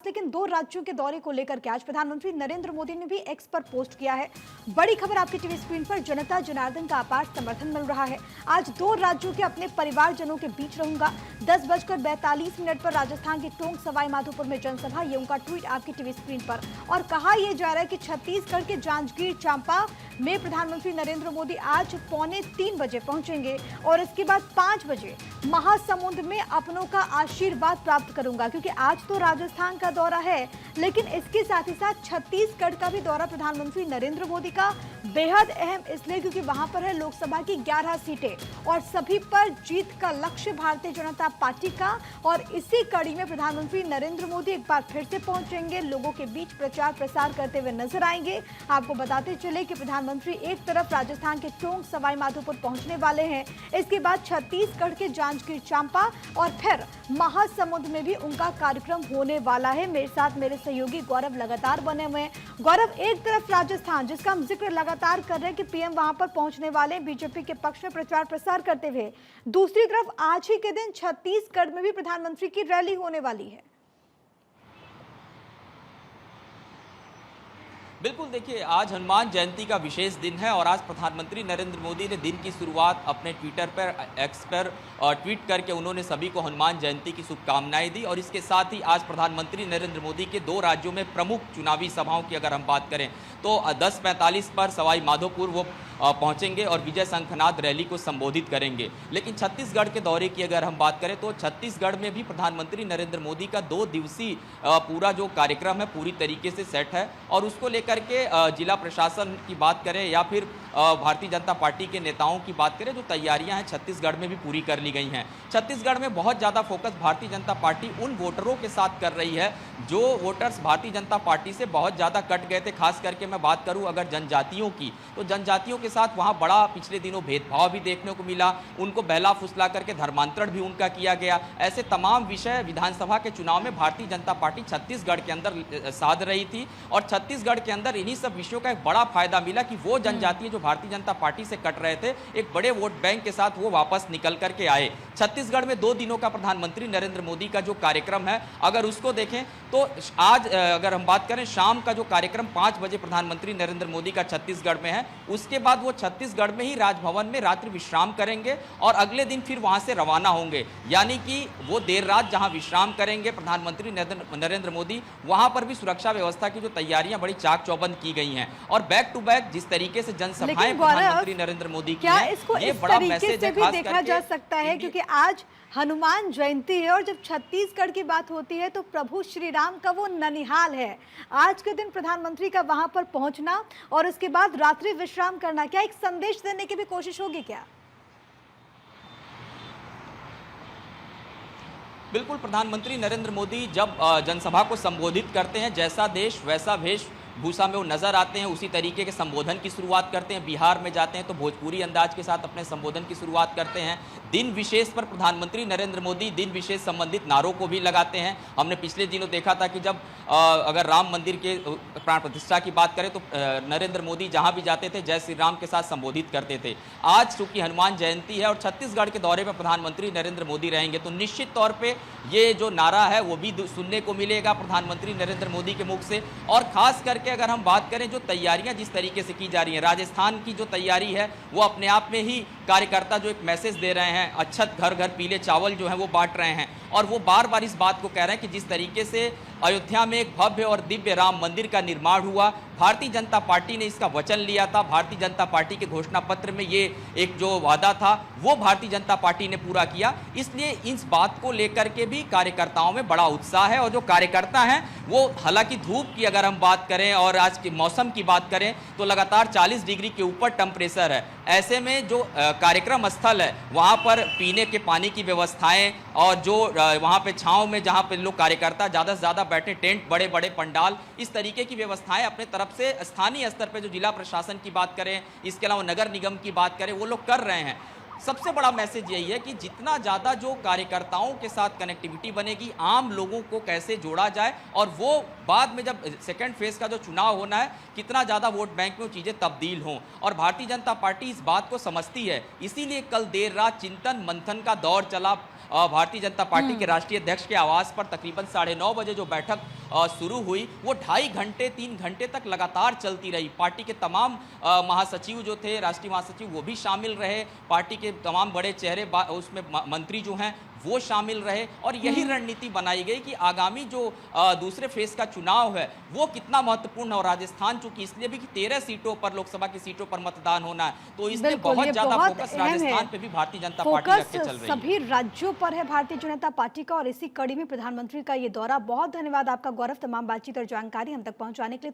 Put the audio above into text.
लेकिन 2 राज्यों के दौरे को लेकर के आज प्रधानमंत्री नरेंद्र मोदी ने भी एक्स पर पोस्ट किया है। बड़ी खबर आपकी टीवी स्क्रीन पर, जनता जनार्दन का अपार समर्थन मिल रहा है। आज 2 राज्यों के अपने परिवारजनों के बीच रहूंगा। 10:42 पर राजस्थान के टोंक सवाई माधोपुर में जनसभा, ये उनका ट्वीट आपकी टीवी स्क्रीन पर। और कहा यह जा रहा है कि छत्तीसगढ़ के जांजगीर चांपा में प्रधानमंत्री नरेंद्र मोदी आज 2:45 बजे पहुंचेंगे और इसके बाद 5 बजे महासमुंद में अपनों का आशीर्वाद प्राप्त करूंगा। क्योंकि आज तो राजस्थान का दौरा है, लेकिन इसके साथ ही साथ छत्तीसगढ़ का भी दौरा प्रधानमंत्री नरेंद्र मोदी का बेहद अहम इसलिए क्योंकि वहां पर है लोकसभा की 11 सीटें और सभी पर जीत का लक्ष्य भारतीय जनता पार्टी का। और इसी कड़ी में प्रधानमंत्री नरेंद्र मोदी एक बार फिर से पहुंचेंगे, लोगों के बीच प्रचार प्रसार करते हुए नजर आएंगे। आपको बताते चले कि प्रधानमंत्री एक तरफ राजस्थान के टोंक सवाई माधोपुर पहुंचने वाले हैं, इसके बाद छत्तीसगढ़ के जांजगीर चांपा और फिर महासमुंद में भी उनका कार्यक्रम होने वाला है। मेरे साथ मेरे सहयोगी गौरव लगातार बने हुए हैं। गौरव, एक तरफ राजस्थान जिसका हम जिक्र लगातार कर रहे हैं कि पीएम वहां पर पहुंचने वाले हैं बीजेपी के पक्ष में प्रचार प्रसार करते हुए, दूसरी तरफ आज ही के दिन छत्तीसगढ़ में भी प्रधानमंत्री की रैली होने वाली है। बिल्कुल, देखिए आज हनुमान जयंती का विशेष दिन है और आज प्रधानमंत्री नरेंद्र मोदी ने दिन की शुरुआत अपने ट्विटर पर एक्स पर ट्वीट करके उन्होंने सभी को हनुमान जयंती की शुभकामनाएं दी। और इसके साथ ही आज प्रधानमंत्री नरेंद्र मोदी के 2 राज्यों में प्रमुख चुनावी सभाओं की अगर हम बात करें तो 10:45 पर सवाई माधोपुर वो पहुंचेंगे और विजय शंखनाद रैली को संबोधित करेंगे। लेकिन छत्तीसगढ़ के दौरे की अगर हम बात करें तो छत्तीसगढ़ में भी प्रधानमंत्री नरेंद्र मोदी का 2 दिवसीय पूरा जो कार्यक्रम है पूरी तरीके से सेट है। और उसको लेकर के जिला प्रशासन की बात करें या फिर भारतीय जनता पार्टी के नेताओं की बात करें, जो तैयारियां हैं छत्तीसगढ़ में भी पूरी कर ली गई हैं। छत्तीसगढ़ में बहुत ज़्यादा फोकस भारतीय जनता पार्टी उन वोटरों के साथ कर रही है जो वोटर्स भारतीय जनता पार्टी से बहुत ज़्यादा कट गए थे। खास करके मैं बात करूं अगर जनजातियों की, तो जनजातियों के साथ वहां बड़ा पिछले दिनों भेदभाव भी देखने को मिला, उनको बहला फुसला करके धर्मांतरण भी उनका किया गया। ऐसे तमाम विषय विधानसभा के चुनाव में भारतीय जनता पार्टी छत्तीसगढ़ के अंदर साध रही थी और छत्तीसगढ़ के अंदर इन्हीं सब विषयों का एक बड़ा फायदा मिला कि वो जनजातीय जो भारतीय जनता पार्टी से कट रहे थे, एक बड़े वोट बैंक के साथ वो वापस निकल करके आए। छत्तीसगढ़ में 2 दिनों का प्रधानमंत्री नरेंद्र मोदी का जो कार्यक्रम है अगर उसको देखें तो आज अगर हम बात करें शाम का जो कार्यक्रम 5 बजे प्रधानमंत्री नरेंद्र मोदी का छत्तीसगढ़ में है, उसके बाद वो छत्तीसगढ़ में ही राजभवन में रात्रि विश्राम करेंगे और अगले दिन फिर वहां से रवाना होंगे। यानी कि वो देर रात जहां विश्राम करेंगे प्रधानमंत्री नरेंद्र मोदी, वहां पर भी सुरक्षा व्यवस्था की जो तैयारियां बड़ी चाक चौबंद की गई हैं। और बैक टू बैक जिस तरीके से जनसभाएं प्रधानमंत्री नरेंद्र मोदी की हैं, ये बड़ा मैसेज है। भी देखा जा सकता है क्योंकि आज हनुमान जयंती है और जब छत्तीसगढ़ की बात होती है तो प्रभु श्री राम का वो ननिहाल है। आज के दिन प्रधानमंत्री का वहां पर पहुंचना और उसके बाद रात्रि विश्राम करना, क्या एक संदेश देने की भी कोशिश होगी क्या? बिल्कुल, प्रधानमंत्री नरेंद्र मोदी जब जनसभा को संबोधित करते हैं, जैसा देश वैसा भेष भूषा में वो नजर आते हैं, उसी तरीके के संबोधन की शुरुआत करते हैं। बिहार में जाते हैं तो भोजपुरी अंदाज के साथ अपने संबोधन की शुरुआत करते हैं। दिन विशेष पर प्रधानमंत्री नरेंद्र मोदी दिन विशेष संबंधित नारों को भी लगाते हैं। हमने पिछले दिनों देखा था कि जब अगर राम मंदिर के प्राण प्रतिष्ठा की बात करें तो नरेंद्र मोदी जहां भी जाते थे जय श्री राम के साथ संबोधित करते थे। आज चूंकि हनुमान जयंती है और छत्तीसगढ़ के दौरे पर प्रधानमंत्री नरेंद्र मोदी रहेंगे तो निश्चित तौर पर ये जो नारा है वो भी सुनने को मिलेगा प्रधानमंत्री नरेंद्र मोदी के मुख से। और खास करके अगर हम बात करें जो तैयारियां जिस तरीके से की जा रही हैं, राजस्थान की जो तैयारी है वो अपने आप में ही कार्यकर्ता जो एक मैसेज दे रहे हैं, अच्छत घर घर पीले चावल जो है वो बांट रहे हैं। और वो बार बार इस बात को कह रहे हैं कि जिस तरीके से अयोध्या में एक भव्य और दिव्य राम मंदिर का निर्माण हुआ, भारतीय जनता पार्टी ने इसका वचन लिया था। भारतीय जनता पार्टी के घोषणा पत्र में ये एक जो वादा था वो भारतीय जनता पार्टी ने पूरा किया। इसलिए इस बात को लेकर के भी कार्यकर्ताओं में बड़ा उत्साह है। और जो कार्यकर्ता हैं वो, हालांकि धूप की अगर हम बात करें और आज के मौसम की बात करें तो लगातार 40 डिग्री के ऊपर टेम्परेचर है। ऐसे में जो कार्यक्रम स्थल है वहां पर पीने के पानी की व्यवस्थाएं और जो वहां पे छांव में जहां पे लोग कार्यकर्ता ज्यादा से ज्यादा बैठे, टेंट, बड़े बड़े पंडाल, इस तरीके की व्यवस्थाएं अपने तरफ से स्थानीय स्तर पे जो जिला प्रशासन की बात करें, इसके अलावा नगर निगम की बात करें, वो लोग कर रहे हैं। सबसे बड़ा मैसेज यही है कि जितना ज़्यादा जो कार्यकर्ताओं के साथ कनेक्टिविटी बनेगी, आम लोगों को कैसे जोड़ा जाए और वो बाद में जब सेकेंड फेज का जो चुनाव होना है कितना ज़्यादा वोट बैंक में वो चीज़ें तब्दील हों। और भारतीय जनता पार्टी इस बात को समझती है, इसीलिए कल देर रात चिंतन मंथन का दौर चला। भारतीय जनता पार्टी के राष्ट्रीय अध्यक्ष के आवास पर तकरीबन 9:30 बजे जो बैठक शुरू हुई वो 2.5 घंटे 3 घंटे तक लगातार चलती रही। पार्टी के तमाम महासचिव जो थे, राष्ट्रीय महासचिव, वो भी शामिल रहे। पार्टी के तमाम बड़े चेहरे उसमें मंत्री जो हैं वो शामिल रहे और यही रणनीति बनाई गई कि आगामी जो दूसरे फेज का चुनाव है वो कितना महत्वपूर्ण है। और राजस्थान चूंकि इसलिए भी कि 13 सीटों पर, लोकसभा की सीटों पर मतदान होना है, तो इसलिए बहुत ज्यादा फोकस राजस्थान पे भी भारतीय जनता पार्टी रख के चल रही है। सभी राज्यों पर है भारतीय जनता पार्टी का और इसी कड़ी में प्रधानमंत्री का ये दौरा। बहुत धन्यवाद आपका गौरव, तमाम बातचीत और जानकारी हम तक पहुंचाने के लिए।